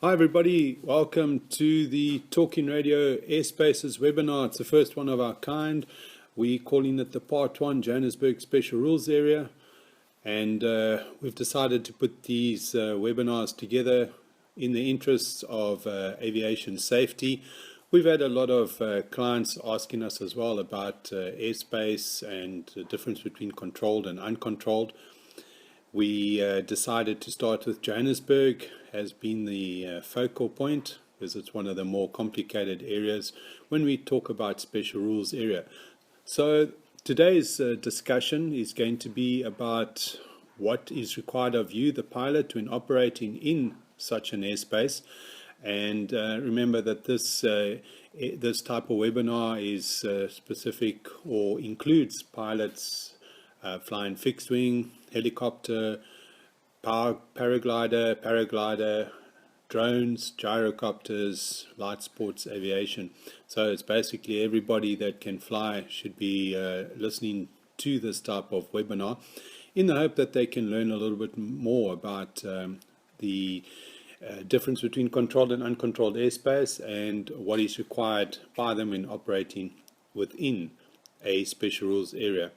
Hi everybody, welcome to the Talking Radio Airspaces webinar. It's the first one of our kind. We're calling it the Part 1 Johannesburg Special Rules Area, and we've decided to put these webinars together in the interests of aviation safety. We've had a lot of clients asking us as well about airspace and the difference between controlled and uncontrolled. We decided to start with Johannesburg as being the focal point, because it's one of the more complicated areas when we talk about special rules area. So today's discussion is going to be about what is required of you, the pilot, when operating in such an airspace. And remember that this type of webinar is specific or includes pilots flying fixed wing, helicopter, paraglider, drones, gyrocopters, light sports aviation. So it's basically everybody that can fly should be listening to this type of webinar in the hope that they can learn a little bit more about the difference between controlled and uncontrolled airspace and what is required by them when operating within a special rules area.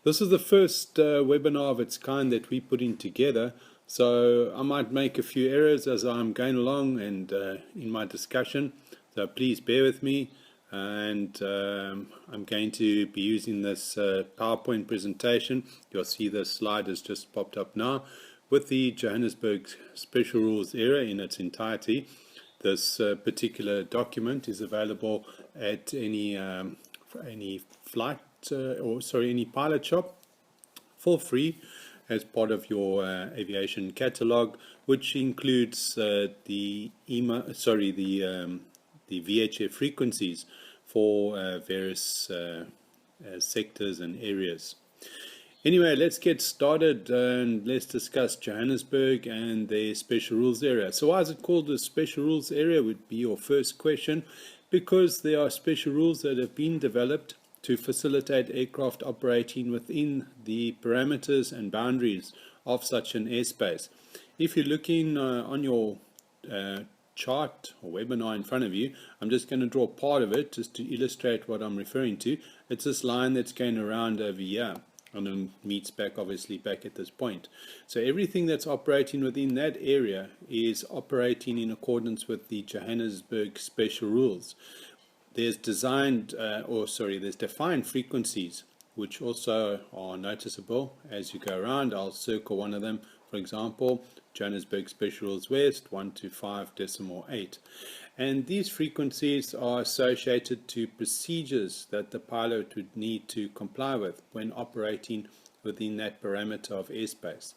This is the first webinar of its kind that we're putting together, so I might make a few errors as I'm going along and in my discussion, so please bear with me. And I'm going to be using this PowerPoint presentation. You'll see the slide has just popped up now with the Johannesburg Special Rules area in its entirety. This particular document is available at any flight any pilot shop for free as part of your aviation catalog, which includes the VHF frequencies for various sectors and areas. Anyway, let's get started and let's discuss Johannesburg and their special rules area. So why is it called the special rules area would be your first question, because there are special rules that have been developed to facilitate aircraft operating within the parameters and boundaries of such an airspace. If you're looking on your chart or webinar in front of you, I'm just going to draw part of it just to illustrate what I'm referring to. It's this line that's going around over here and then meets back obviously back at this point. So everything that's operating within that area is operating in accordance with the Johannesburg special rules. There's defined frequencies which also are noticeable as you go around. I'll circle one of them, for example, Johannesburg Special Rules West 125.8. And these frequencies are associated to procedures that the pilot would need to comply with when operating within that parameter of airspace.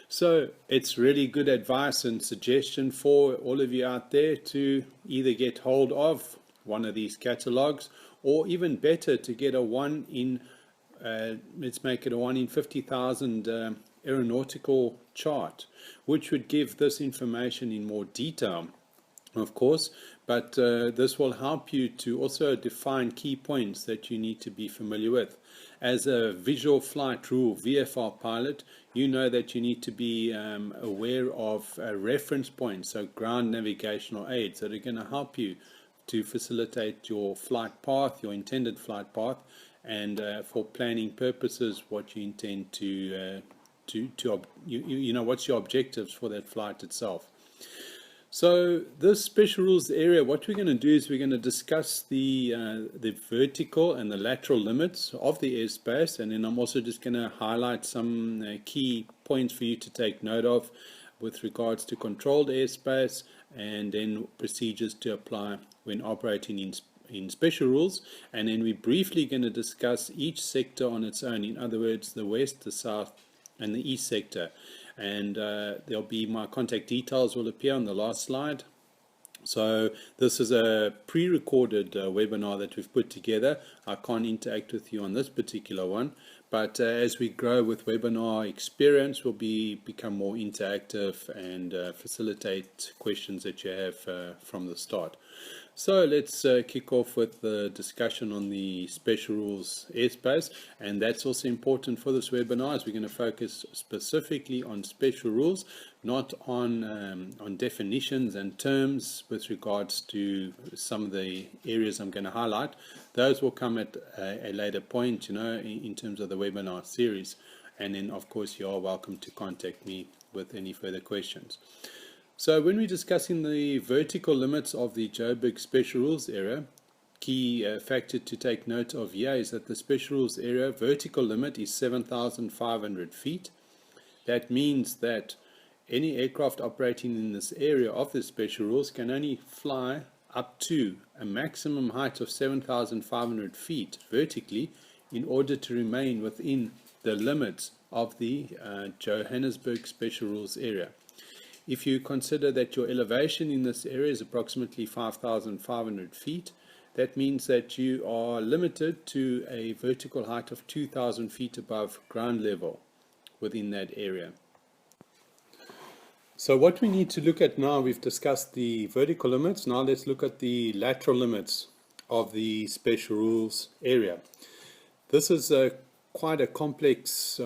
So it's really good advice and suggestion for all of you out there to either get hold of one of these catalogs, or even better, to get a one in let's make it a 1 in 50,000 aeronautical chart, which would give this information in more detail, of course, but this will help you to also define key points that you need to be familiar with. As a visual flight rule VFR pilot, you know that you need to be aware of reference points, so ground navigational aids that are going to help you to facilitate your flight path, your intended flight path, and for planning purposes, what you intend to what's your objectives for that flight itself. So this special rules area, what we're going to do is we're going to discuss the vertical and the lateral limits of the airspace, and then I'm also just going to highlight some key points for you to take note of with regards to controlled airspace, and then procedures to apply when operating in special rules. And then we're briefly going to discuss each sector on its own, in other words, the west, the south, and the east sector. And there'll be my contact details will appear on the last slide. So this is a pre-recorded webinar that we've put together. I can't interact with you on this particular one, but as we grow with webinar experience, we'll become more interactive and facilitate questions that you have from the start. So let's kick off with the discussion on the special rules airspace, and that's also important for this webinar, as we're going to focus specifically on special rules not on definitions and terms with regards to some of the areas I'm going to highlight. Those will come at a later point, in terms of the webinar series. And then, of course, you are welcome to contact me with any further questions. So when we're discussing the vertical limits of the Joburg Special Rules area, key factor to take note of here is that the Special Rules area vertical limit is 7,500 feet. That means that any aircraft operating in this area of the Special Rules can only fly up to a maximum height of 7,500 feet vertically in order to remain within the limits of the Johannesburg Special Rules area. If you consider that your elevation in this area is approximately 5,500 feet, that means that you are limited to a vertical height of 2,000 feet above ground level within that area. So what we need to look at now, we've discussed the vertical limits. Now let's look at the lateral limits of the Special Rules area. This is quite a complex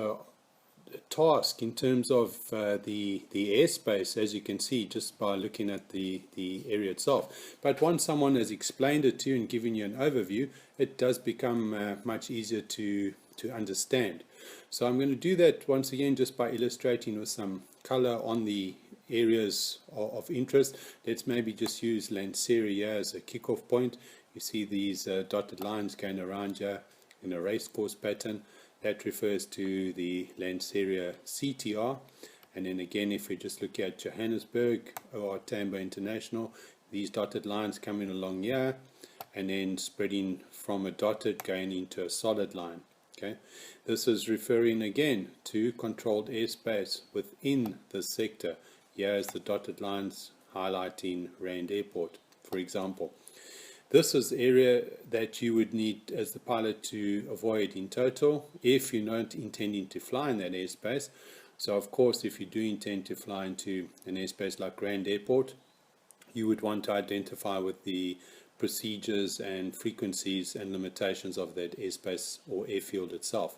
task in terms of the airspace, as you can see just by looking at the area itself. But once someone has explained it to you and given you an overview, it does become much easier to understand. So I'm going to do that once again just by illustrating with some color on the areas of interest. Let's maybe just use Lanseria here as a kickoff point. You see these dotted lines going around here in a race course pattern. That refers to the Lanseria CTR. And then again, if we just look at Johannesburg or Tambo International, these dotted lines coming along here and then spreading from a dotted going into a solid line. Okay, this is referring again to controlled airspace within the sector. Here is the dotted lines highlighting Rand Airport, for example. This is the area that you would need as the pilot to avoid in total if you're not intending to fly in that airspace. So of course, if you do intend to fly into an airspace like Rand Airport, you would want to identify with the procedures and frequencies and limitations of that airspace or airfield itself.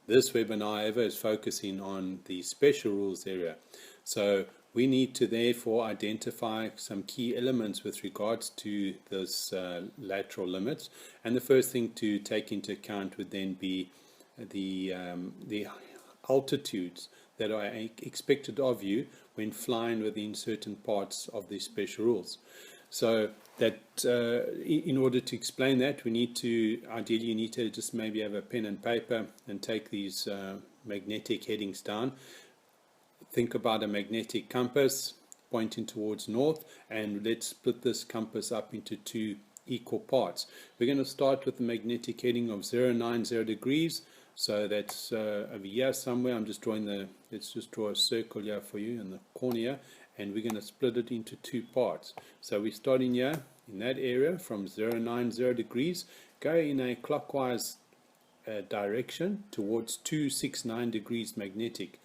This webinar, however, is focusing on the Special Rules area. So we need to therefore identify some key elements with regards to this lateral limits. And the first thing to take into account would then be the altitudes that are expected of you when flying within certain parts of the Special Rules. So that in order to explain that, we need to, ideally you need to just maybe have a pen and paper and take these magnetic headings down. Think about a magnetic compass pointing towards north, and let's split this compass up into two equal parts. We're going to start with the magnetic heading of 090 degrees. So that's over here somewhere. I'm just drawing let's just draw a circle here for you in the corner here, and we're going to split it into two parts. So we're starting here in that area from 090 degrees, go in a clockwise direction towards 269 degrees magnetic.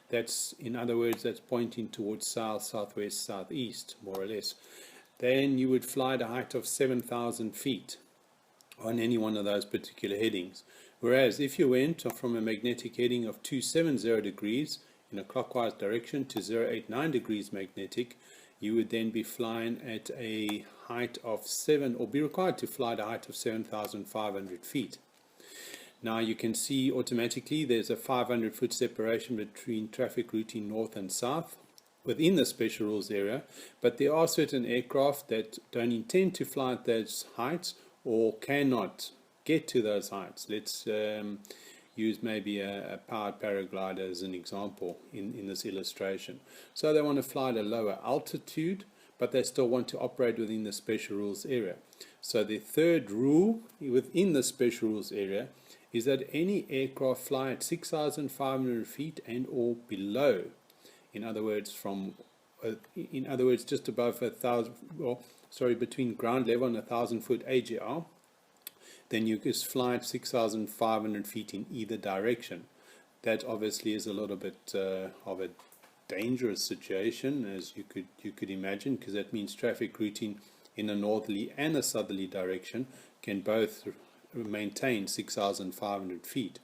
That's, in other words, that's pointing towards south, southwest, southeast, more or less. Then you would fly at a height of 7,000 feet on any one of those particular headings. Whereas if you went from a magnetic heading of 270 degrees in a clockwise direction to 089 degrees magnetic, you would then be flying at a height of be required to fly at a height of 7,500 feet. Now you can see automatically there's a 500-foot separation between traffic routing north and south within the Special Rules area, but there are certain aircraft that don't intend to fly at those heights or cannot get to those heights. Let's use maybe a powered paraglider as an example in this illustration. So they want to fly at a lower altitude, but they still want to operate within the Special Rules area. So the third rule within the Special Rules area is that any aircraft fly at 6,500 feet and or below. In other words, just above 1,000, between ground level and 1,000-foot AGL, then you just fly at 6,500 feet in either direction. That obviously is a little bit of a dangerous situation, as you could imagine, because that means traffic routing in a northerly and a southerly direction can both maintain 6,500 feet.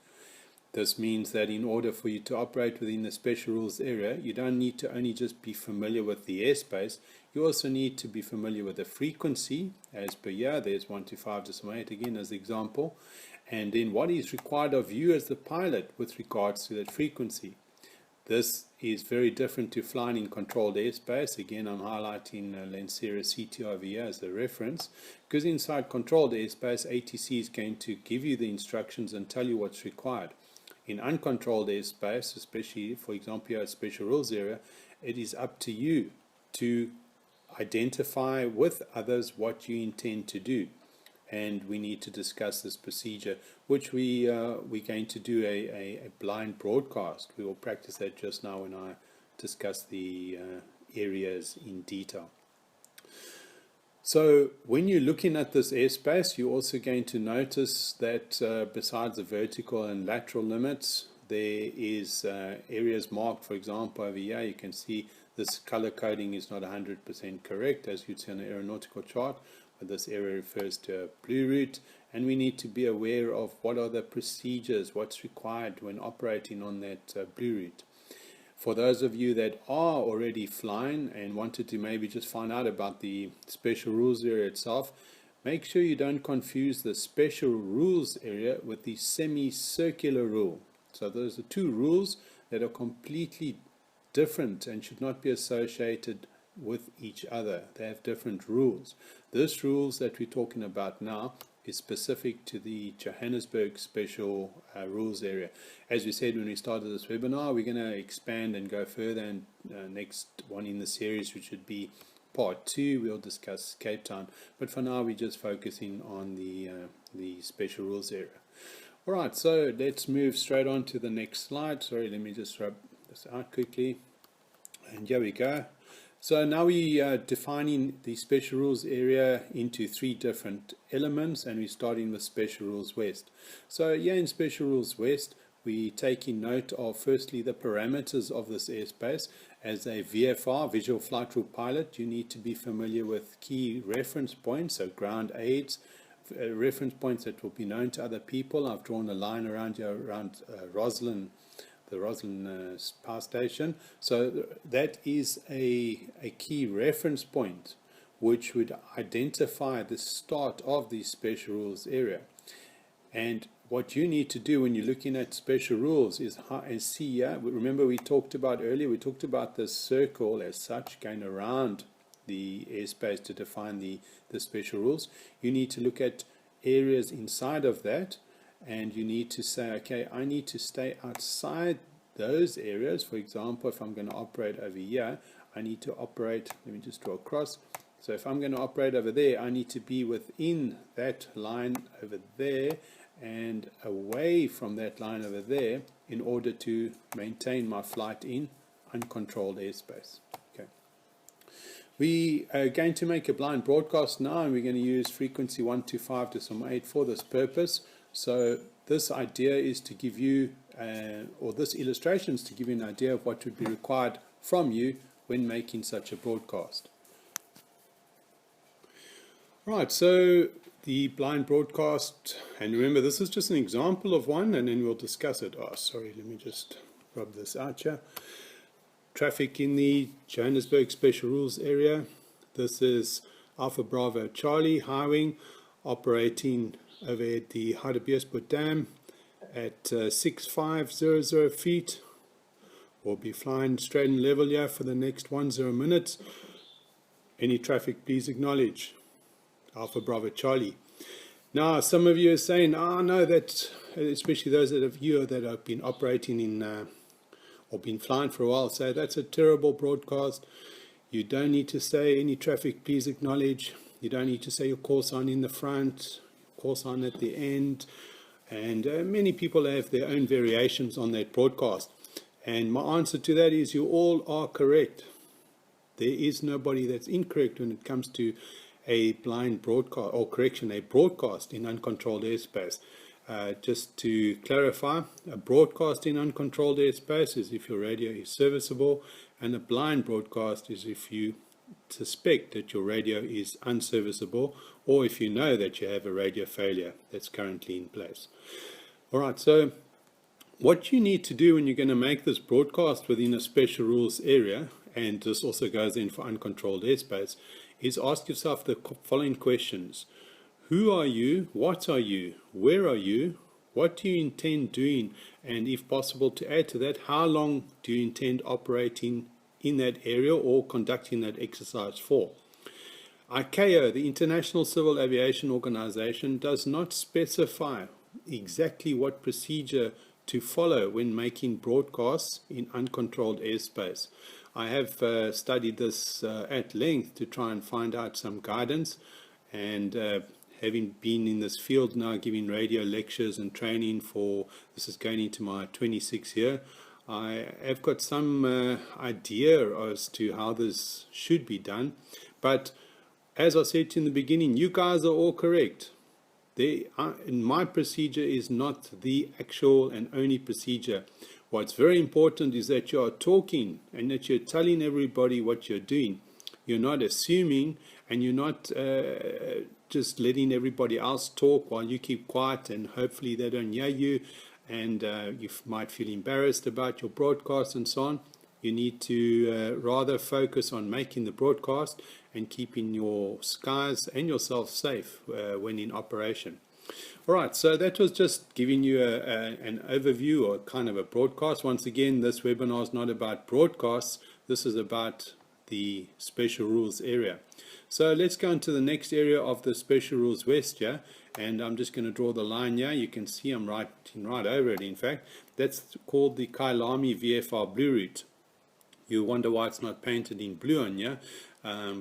This means that in order for you to operate within the special rules area, you don't need to only just be familiar with the airspace, you also need to be familiar with the frequency, as per here, there's 125.8 again as the example, and then what is required of you as the pilot with regards to that frequency. This is very different to flying in controlled airspace. Again, I'm highlighting Lancera CT over here as a reference, because inside controlled airspace, ATC is going to give you the instructions and tell you what's required. In uncontrolled airspace, especially, for example, a special rules area, it is up to you to identify with others what you intend to do. And we need to discuss this procedure, which we're going to do a blind broadcast. We will practice that just now when I discuss the areas in detail. So when you're looking at this airspace, you're also going to notice that besides the vertical and lateral limits, there is areas marked. For example, over here you can see this color coding is not 100% correct, as you'd see on the aeronautical chart, but this area refers to a blue route, and we need to be aware of what are the procedures, what's required when operating on that blue route. For those of you that are already flying and wanted to maybe just find out about the special rules area itself, make sure you don't confuse the special rules area with the semicircular rule. So those are two rules that are completely different and should not be associated with each other. They have different rules. This rules that we're talking about now is specific to the Johannesburg special rules area. As we said when we started this webinar, we're going to expand and go further, and next one in the series, which would be part 2, we'll discuss Cape Town. But for now, we're just focusing on the special rules area. Alright, so let's move straight on to the next slide. Sorry, let me just rub this out quickly. And here we go. So now we are defining the special rules area into 3 different elements, and we're starting with special rules west. So here in special rules west, we taking note of firstly the parameters of this airspace. As a VFR, visual flight rule pilot, you need to be familiar with key reference points, so ground aids, reference points that will be known to other people. I've drawn a line around here around Roslyn, the Roslyn power station. So that is a key reference point which would identify the start of the special rules area. And what you need to do when you're looking at special rules is see here. Remember we talked about earlier, we talked about the circle as such going around the airspace to define the special rules. You need to look at areas inside of that, and you need to say, okay, I need to stay outside those areas. For example, if I'm going to operate over here, I need to operate, let me just draw a cross. So if I'm going to operate over there, I need to be within that line over there and away from that line over there in order to maintain my flight in uncontrolled airspace. Okay. We are going to make a blind broadcast now, and we're going to use frequency 125.8 for this purpose. So this idea is to give you, or this illustration is to give you an idea of what would be required from you when making such a broadcast. Right, so the blind broadcast, and remember this is just an example of one, and then we'll discuss it. Oh, sorry, let me just rub this out here. Traffic in the Johannesburg Special Rules area. This is Alpha Bravo Charlie high wing operating over at the Hartbeespoort Dam at 6500 feet. We'll be flying straight and level here for the next 10 minutes. Any traffic, please acknowledge. Alpha Bravo Charlie. Now, some of you are saying, oh no, that, especially those of you that have been operating in or been flying for a while, say that's a terrible broadcast. You don't need to say any traffic, please acknowledge. You don't need to say your call sign in the front, call sign at the end. And many people have their own variations on that broadcast. And my answer to that is you all are correct. There is nobody that's incorrect when it comes to a blind broadcast, or correction, a broadcast in uncontrolled airspace. Just to clarify, a broadcast in uncontrolled airspace is if your radio is serviceable, and a blind broadcast is if you suspect that your radio is unserviceable, or if you know that you have a radio failure that's currently in place. Alright, so What you need to do when you're going to make this broadcast within a special rules area, and this also goes in for uncontrolled airspace, is ask yourself the following questions. Who are you? What are you? Where are you? What do you intend doing? And if possible, to add to that, how long do you intend operating in that area or conducting that exercise for? ICAO, the International Civil Aviation Organization, does not specify exactly what procedure to follow when making broadcasts in uncontrolled airspace. I have studied this at length to try and find out some guidance, and having been in this field now, giving radio lectures and training for, this is going into my 26th year, I have got some idea as to how this should be done. But as I said in the beginning, you guys are all correct. My procedure is not the actual and only procedure. What's very important is that you are talking and that you're telling everybody what you're doing. You're not assuming, and you're not just letting everybody else talk while you keep quiet, and hopefully they don't hear you, and you might feel embarrassed about your broadcast and so on. You need to rather focus on making the broadcast and keeping your skies and yourself safe when in operation. All right, so that was just giving you an overview or kind of a broadcast. Once again, this webinar is not about broadcasts. This is about the Special Rules area. So let's go into the next area of the Special Rules West here, and I'm just going to draw the line here. You can see I'm right over it, in fact. That's called the Kailami VFR Blue Route. You wonder why it's not painted in blue on here,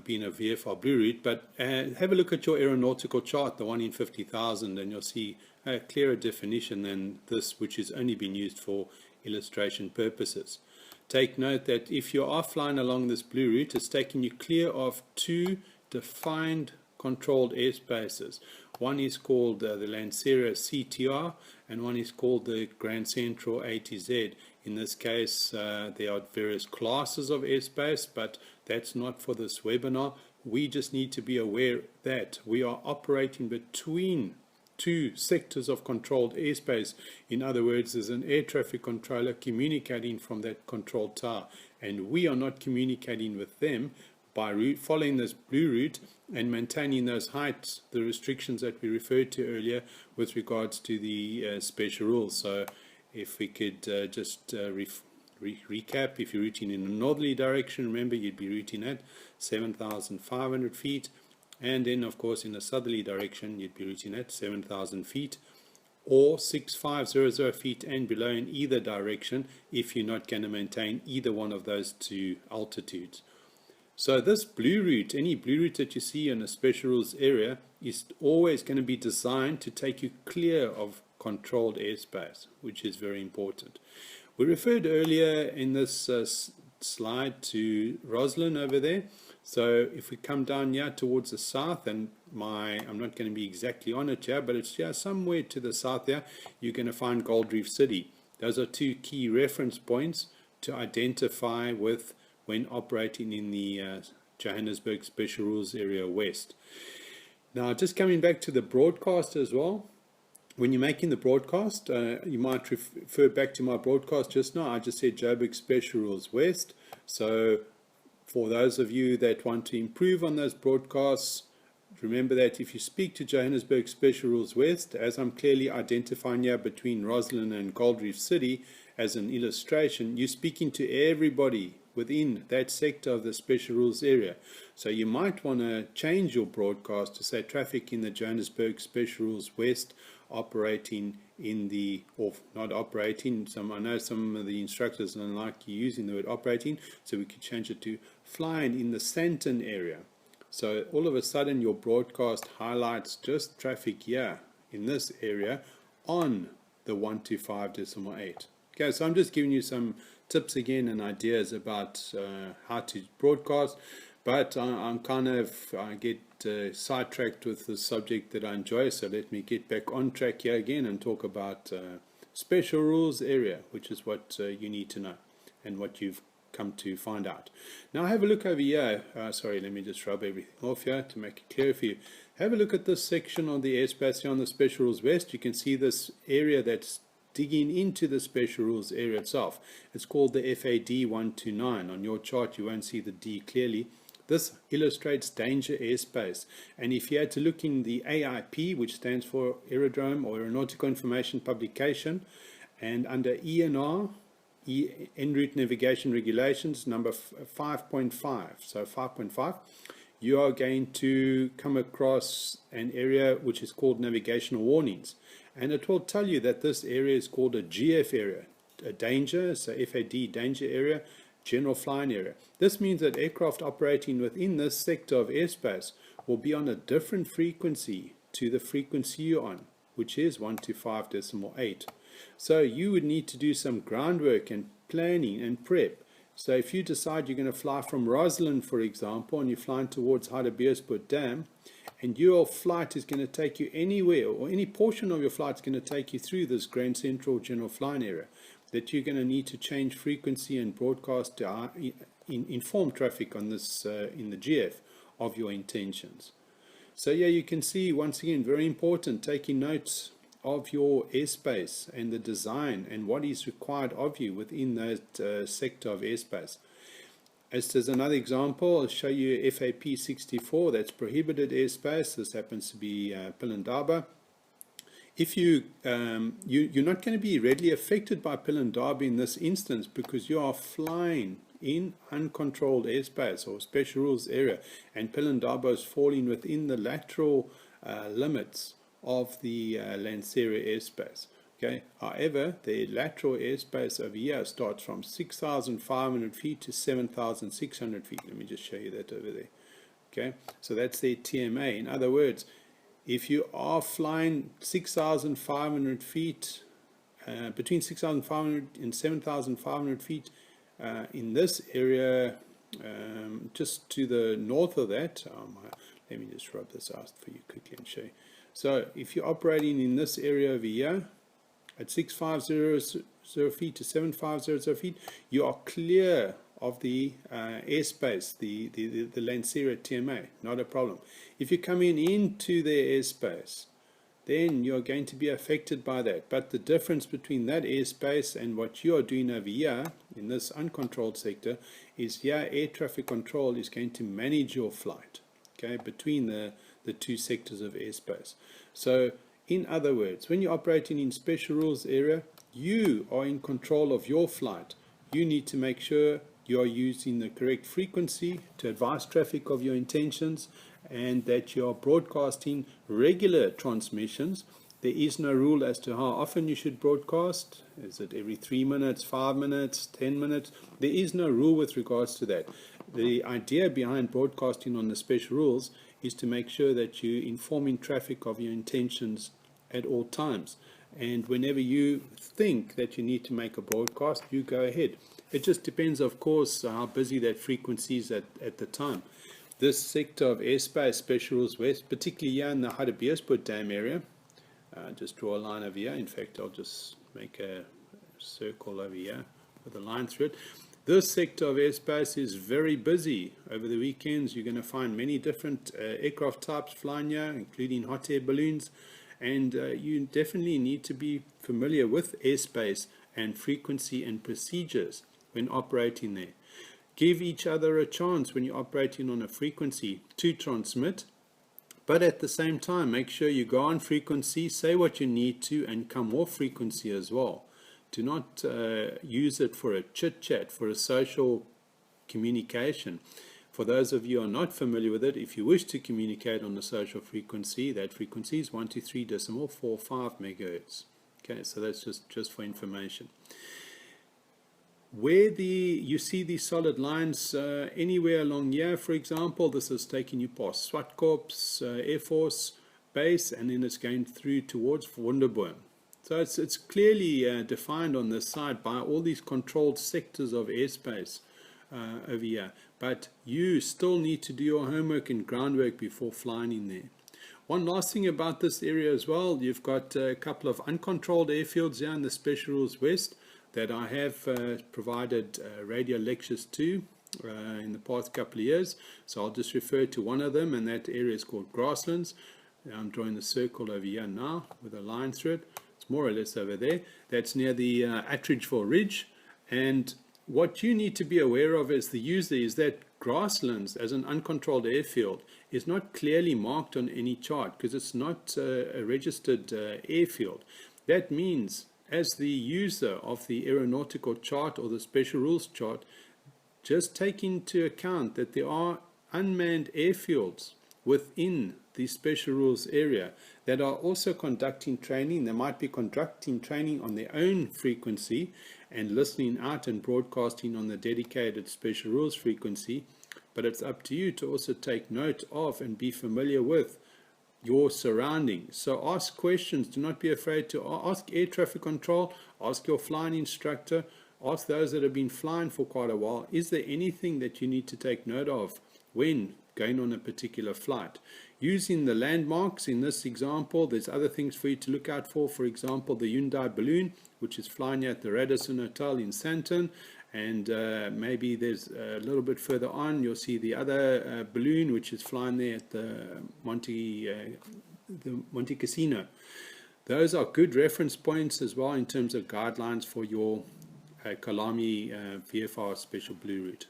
being a VFR Blue Route, but have a look at your aeronautical chart, the one in 50,000, and you'll see a clearer definition than this, which has only been used for illustration purposes. Take note that if you are flying along this blue route, it's taking you clear of two defined controlled airspaces. One is called the Lanceria CTR, and one is called the Grand Central ATZ. In this case, there are various classes of airspace, but that's not for this webinar. We just need to be aware that we are operating between two sectors of controlled airspace. In other words, there's an air traffic controller communicating from that control tower, and we are not communicating with them by following this blue route and maintaining those heights, the restrictions that we referred to earlier with regards to the special rules. So if we could just recap, if you're routing in a northerly direction, remember you'd be routing at 7,500 feet. And then, of course, in a southerly direction, you'd be routing at 7,000 feet or 6,500 feet and below in either direction if you're not going to maintain either one of those two altitudes. So this blue route, any blue route that you see in a special rules area, is always going to be designed to take you clear of controlled airspace, which is very important. We referred earlier in this slide to Roslyn over there. So if we come down here towards the south, and I'm not going to be exactly on it here, but it's here somewhere to the south here, you're going to find Gold Reef City. Those are two key reference points to identify with when operating in the Johannesburg Special Rules Area West. Now, just coming back to the broadcast as well, when you're making the broadcast, you might refer back to my broadcast just now. I just said Joburg Special Rules West. So for those of you that want to improve on those broadcasts, remember that if you speak to Johannesburg Special Rules West, as I'm clearly identifying here between Roslyn and Gold Reef City as an illustration, you're speaking to everybody within that sector of the Special Rules area. So you might want to change your broadcast to say traffic in the Johannesburg Special Rules West operating in the, or not operating, I know some of the instructors don't like you using the word operating, so we could change it to flying in the Sandton area. So all of a sudden your broadcast highlights just traffic here in this area on the 125.8. Okay, so I'm just giving you some tips again and ideas about how to broadcast, but I'm I get sidetracked with the subject that I enjoy, so let me get back on track here again and talk about special rules area, which is what you need to know and what you've come to find out. Now have a look over here. Sorry, let me just rub everything off here to make it clear for you. Have a look at this section on the airspace here on the Special Rules West. You can see this area that's digging into the special rules area itself. It's called the FAD 129. On your chart you won't see the D clearly. This illustrates danger airspace, and if you had to look in the AIP, which stands for Aerodrome or Aeronautical Information Publication, and under ENR, En route navigation regulations number 5.5, so 5.5, you are going to come across an area which is called navigational warnings, and it will tell you that this area is called a GF area, a danger, so FAD, danger area, general flying area. This means that aircraft operating within this sector of airspace will be on a different frequency to the frequency you're on, which is 125.8. So you would need to do some groundwork and planning and prep. So if you decide you're going to fly from Roslyn, for example, and you're flying towards Hardebeespoort Dam, and your flight is going to take you anywhere, or any portion of your flight is going to take you through this Grand Central general flying area, that you're going to need to change frequency and broadcast to inform traffic on this in the GF of your intentions. So yeah, you can see, once again, very important, taking notes of your airspace and the design and what is required of you within that sector of airspace. As there's another example, I'll show you FAP 64, that's prohibited airspace. This happens to be Pilindaba. If you're not going to be readily affected by Pilindaba in this instance, because you are flying in uncontrolled airspace or special rules area, and Pilindaba is falling within the lateral limits of the Lanseria airspace. Okay. However, the lateral airspace over here starts from 6,500 feet to 7,600 feet. Let me just show you that over there. Okay, so that's their TMA. In other words, if you are flying 6,500 feet, between 6,500 and 7,500 feet in this area, just to the north of that, let me just rub this out for you quickly and show you. So if you're operating in this area over here, at 6,500 feet to 7,500 feet, you are clear of the airspace, the Lanseria TMA, not a problem. If you're coming into their airspace, then you're going to be affected by that. But the difference between that airspace and what you are doing over here in this uncontrolled sector is here air traffic control is going to manage your flight, okay, between the two sectors of airspace. So in other words, when you're operating in special rules area, you are in control of your flight. You need to make sure you are using the correct frequency to advise traffic of your intentions, and that you are broadcasting regular transmissions. There is no rule as to how often you should broadcast. Is it every 3 minutes, 5 minutes, 10 minutes? There is no rule with regards to that. The idea behind broadcasting on the special rules is to make sure that you're informing traffic of your intentions at all times. And whenever you think that you need to make a broadcast, you go ahead. It just depends, of course, how busy that frequency is at the time. This sector of airspace, Special Rules West, particularly here in the Hardebeespoort Dam area, just draw a line over here. In fact, I'll just make a circle over here with a line through it. This sector of airspace is very busy. Over the weekends, you're going to find many different aircraft types flying here, including hot air balloons. And you definitely need to be familiar with airspace and frequency and procedures when operating there. Give each other a chance when you're operating on a frequency to transmit, but at the same time, make sure you go on frequency, say what you need to, and come off frequency as well. Do not use it for a chit-chat, for a social communication. For those of you who are not familiar with it, if you wish to communicate on the social frequency, that frequency is 123.45 megahertz. Okay, so that's just for information. Where you see these solid lines anywhere along here, for example, this is taking you past Swartkorps Air Force Base, and then it's going through towards Wonderboom. So it's clearly defined on this side by all these controlled sectors of airspace over here. But you still need to do your homework and groundwork before flying in there. One last thing about this area as well, you've got a couple of uncontrolled airfields here in the Special Rules West that I have provided radio lectures to in the past couple of years. So I'll just refer to one of them, and that area is called Grasslands. I'm drawing the circle over here now with a line through it. It's it's more or less over there. That's near the Attridgeville Ridge. And what you need to be aware of as the user is that grasslands as an uncontrolled airfield is not clearly marked on any chart because it's not a registered airfield. That means as the user of the aeronautical chart or the special rules chart, just take into account that there are unmanned airfields within the special rules area that are also conducting training. They might be conducting training on their own frequency and listening out and broadcasting on the dedicated special rules frequency, but it's up to you to also take note of and be familiar with your surroundings. So ask questions. Do not be afraid to ask air traffic control, ask your flying instructor, ask those that have been flying for quite a while, is there anything that you need to take note of when going on a particular flight? Using the landmarks in this example, there's other things for you to look out for. For example, the Hyundai balloon, which is flying at the Radisson Hotel in Santon, and maybe there's a little bit further on, you'll see the other balloon, which is flying there at the Monte Casino. Those are good reference points as well in terms of guidelines for your Kalami VFR Special Blue route.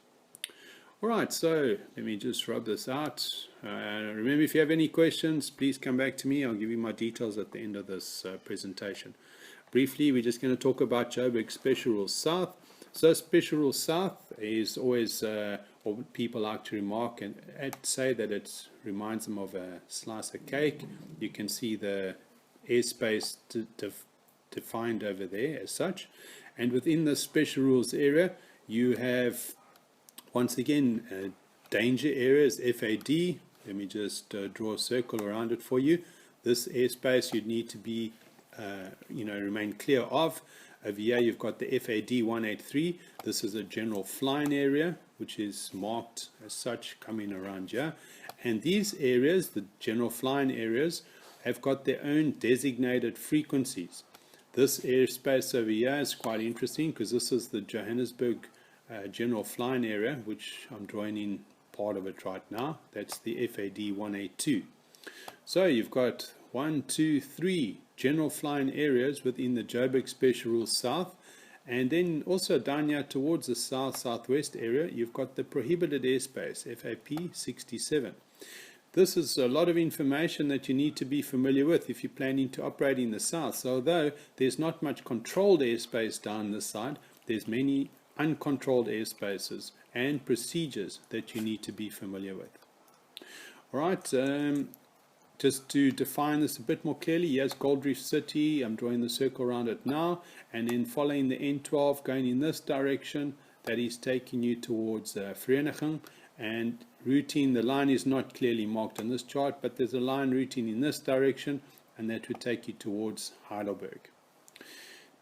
Alright, so let me just rub this out. Remember, if you have any questions, please come back to me. I'll give you my details at the end of this presentation. Briefly, we're just going to talk about Joburg Special Rules South. So Special Rules South is always, or people like to remark and say that it reminds them of a slice of cake. You can see the airspace defined over there as such. And within the Special Rules area, you have, once again, danger areas, FAD. Let me just draw a circle around it for you. This airspace you'd need to be, remain clear of. Over here you've got the FAD 183. This is a general flying area, which is marked as such coming around here. And these areas, the general flying areas, have got their own designated frequencies. This airspace over here is quite interesting because this is the Johannesburg general flying area, which I'm drawing in part of it right now. That's the FAD 182. So you've got 1, 2, 3 general flying areas within the Joburg Special Rules South, and then also down here towards the southwest area you've got the prohibited airspace, FAP 67. This is a lot of information that you need to be familiar with if you're planning to operate in the south. So although there's not much controlled airspace down this side, there's many uncontrolled airspaces and procedures that you need to be familiar with. Alright, just to define this a bit more clearly, here's Gold Reef City. I'm drawing the circle around it now, and then following the N12 going in this direction, that is taking you towards Vereniging, and routing, the line is not clearly marked on this chart, but there's a line routing in this direction, and that would take you towards Heidelberg.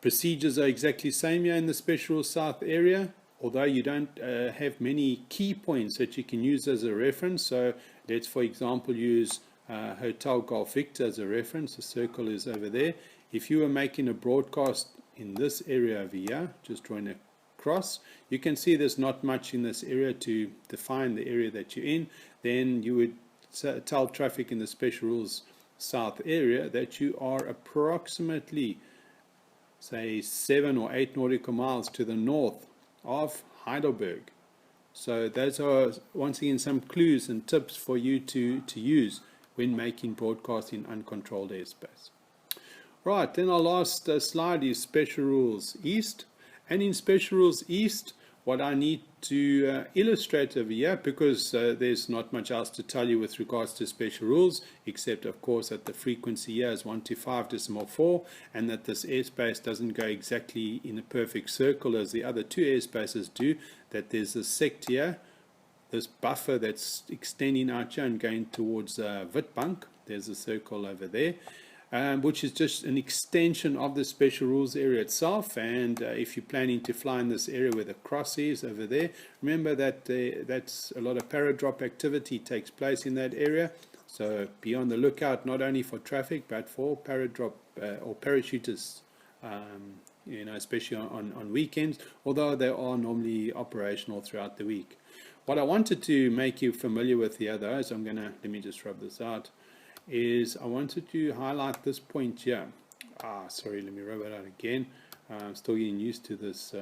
Procedures are exactly the same here in the Special Rules South area, although you don't have many key points that you can use as a reference. So let's, for example, use Hotel Golf Victor as a reference. The circle is over there. If you were making a broadcast in this area over here, just drawing a cross, you can see there's not much in this area to define the area that you're in. Then you would tell traffic in the Special Rules South area that you are approximately, say, 7 or 8 nautical miles to the north of Heidelberg. So those are once again some clues and tips for you to use when making broadcasts in uncontrolled airspace. Right, then our last slide is Special Rules East. And in Special Rules East, what I need to illustrate over here, because there's not much else to tell you with regards to special rules, except of course that the frequency here is 125.4, and that this airspace doesn't go exactly in a perfect circle as the other two airspaces do, that there's a sect here, this buffer that's extending out here and going towards Witbank. There's a circle over there, which is just an extension of the special rules area itself. And if you're planning to fly in this area where the cross is over there, remember that that's a lot of paradrop activity takes place in that area. So be on the lookout not only for traffic but for paradrop or parachutists, especially on weekends, although they are normally operational throughout the week. What I wanted to make you familiar with here, though, is let me just rub this out, is I wanted to highlight this point here. sorry, let me rub it out again. I'm still getting used to this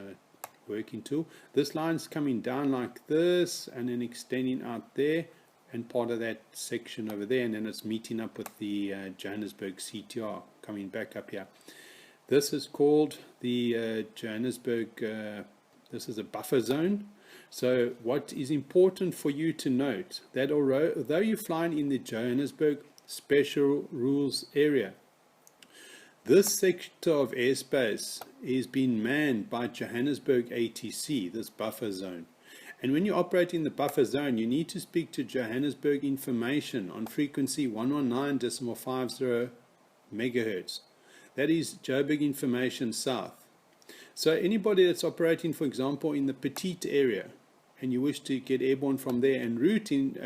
working tool. This line's coming down like this and then extending out there, and part of that section over there, and then it's meeting up with the Johannesburg CTR coming back up here. This is called the Johannesburg, this is a buffer zone. So what is important for you to note, that although you're flying in the Johannesburg Special Rules area, this sector of airspace is being manned by Johannesburg ATC, this buffer zone. And when you operate in the buffer zone, you need to speak to Johannesburg information on frequency 119.50 megahertz. That is Joburg information south. So anybody that's operating, for example, in the Petite area, and you wish to get airborne from there and routing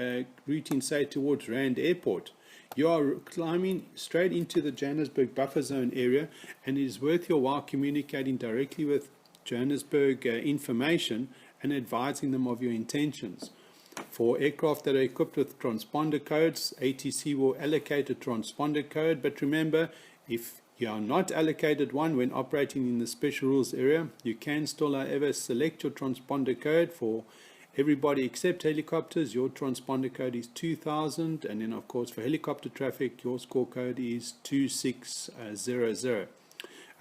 say towards Rand Airport, you are climbing straight into the Johannesburg buffer zone area, and it is worth your while communicating directly with Johannesburg information and advising them of your intentions. For aircraft that are equipped with transponder codes, ATC will allocate a transponder code, but remember, if you are not allocated one when operating in the special rules area, you can still, however, select your transponder code. For everybody except helicopters, your transponder code is 2000, and then of course for helicopter traffic, your score code is 2600.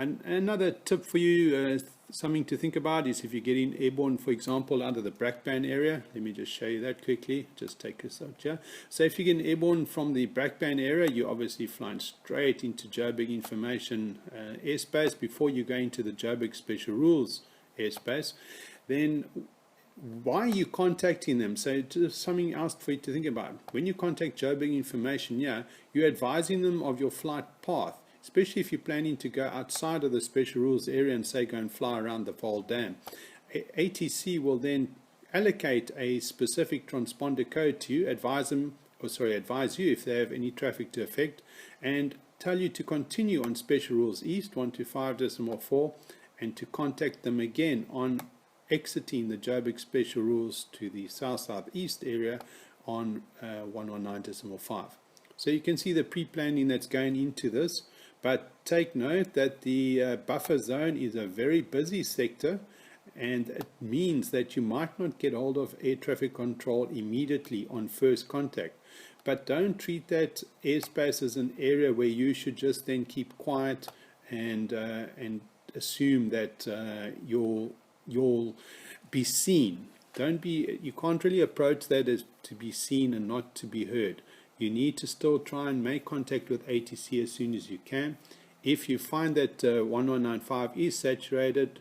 And another tip for you, something to think about, is if you're getting airborne, for example, out of the Brakpan area. Let me just show you that quickly. Just take this out here. So if you're getting airborne from the Brakpan area, you're obviously flying straight into Joburg information airspace before you go into the Joburg Special Rules airspace. Then why are you contacting them? So just something else for you to think about. When you contact Joburg information, you're advising them of your flight path, especially if you're planning to go outside of the special rules area and say go and fly around the Vaal Dam. ATC will then allocate a specific transponder code to you, advise you if they have any traffic to affect, and tell you to continue on special rules east 125.4 and to contact them again on exiting the Joburg special rules to the south-southeast area on 119.5. So you can see the pre-planning that's going into this. But take note that the buffer zone is a very busy sector, and it means that you might not get hold of air traffic control immediately on first contact. But don't treat that airspace as an area where you should just then keep quiet and assume that you'll be seen. You can't really approach that as to be seen and not to be heard. You need to still try and make contact with ATC as soon as you can. If you find that 1195 is saturated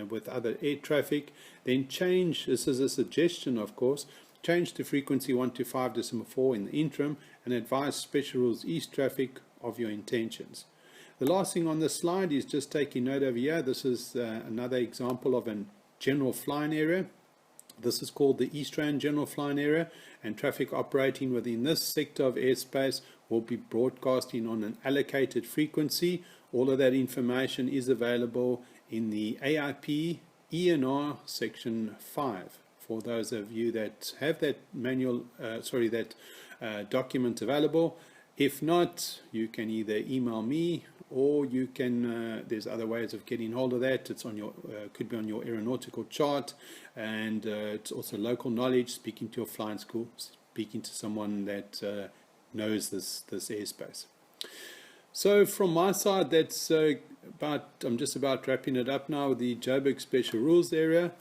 with other air traffic, then change, this is a suggestion of course, change to frequency 125.4 in the interim and advise special rules east traffic of your intentions. The last thing on this slide is just taking note over here. This is another example of a general flying area. This is called the East Rand General Flying Area, and traffic operating within this sector of airspace will be broadcasting on an allocated frequency. All of that information is available in the AIP ENR section 5 for those of you that have that document available. If not, you can either email me, or you can, there's other ways of getting hold of that. It's on your, could be on your aeronautical chart, and it's also local knowledge, speaking to your flying school, speaking to someone that knows this airspace. So from my side, that's I'm just about wrapping it up now with the Joburg Special Rules area.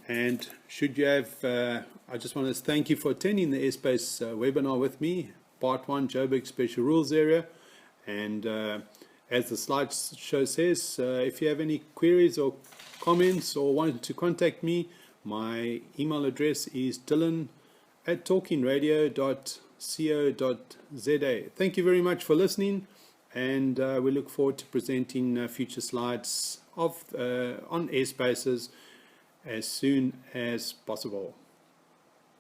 And should you have, I just want to thank you for attending the airspace webinar with me, Part 1 Joburg Special Rules area. And as the slide show says, if you have any queries or comments or want to contact me, my email address is dylan@talkingradio.co.za. Thank you very much for listening, and we look forward to presenting future slides on airspaces as soon as possible.